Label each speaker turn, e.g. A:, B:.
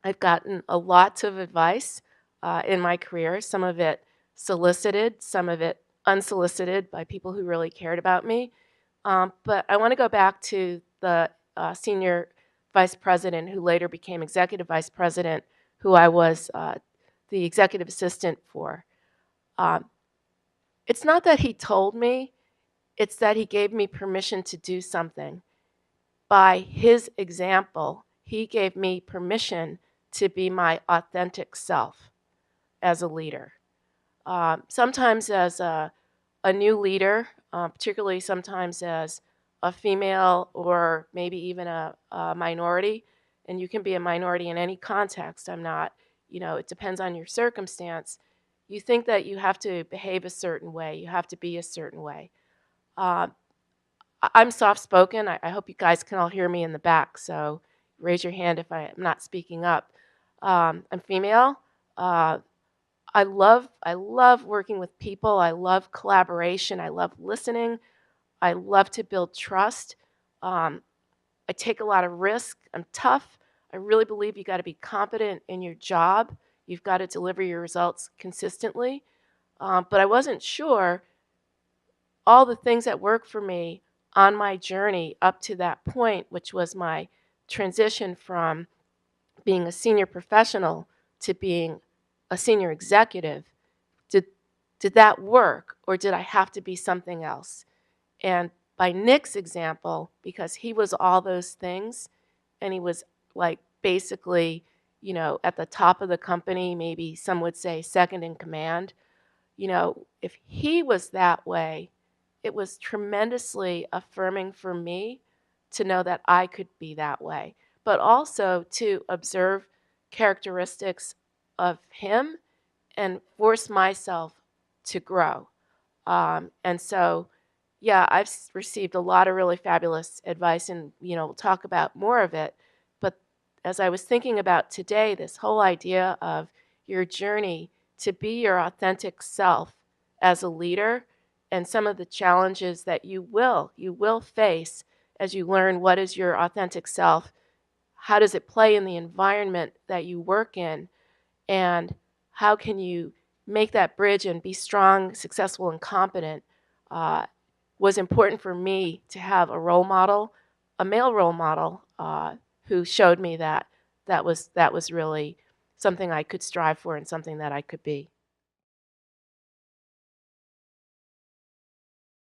A: I've gotten a lot of advice in my career, some of it solicited, some of it unsolicited by people who really cared about me. But I want to go back to the senior vice president who later became executive vice president, who I was the executive assistant for. Um, it's not that he told me, it's that he gave me permission to do something. By his example, he gave me permission to be my authentic self as a leader. Sometimes as a new leader, particularly sometimes as a female or maybe even a minority, and you can be a minority in any context. I'm not, it depends on your circumstance. You think that you have to behave a certain way, you have to be a certain way. Um, I'm soft spoken. I hope you guys can all hear me in the back, so raise your hand if I'm not speaking up. I'm female. Uh, I love working with people. I love collaboration. I love listening. I love to build trust. Um, I take a lot of risk. I'm tough. I really believe you got to be competent in your job. You've got to deliver your results consistently. But I wasn't sure all the things that worked for me on my journey up to that point, which was my transition from being a senior professional to being a senior executive. Did, did that work, or did I have to be something else? And by Nick's example, because he was all those things, and he was like basically, at the top of the company, maybe some would say second in command. If he was that way, it was tremendously affirming for me to know that I could be that way, but also to observe characteristics of him and force myself to grow. And so, yeah, I've received a lot of really fabulous advice, and we'll talk about more of it. But as I was thinking about today, this whole idea of your journey to be your authentic self as a leader, and some of the challenges that you will face as you learn what is your authentic self, how does it play in the environment that you work in, and how can you make that bridge and be strong, successful, and competent, uh, was important for me to have a role model, a male role model, who showed me that that was really something I could strive for and something that I could be.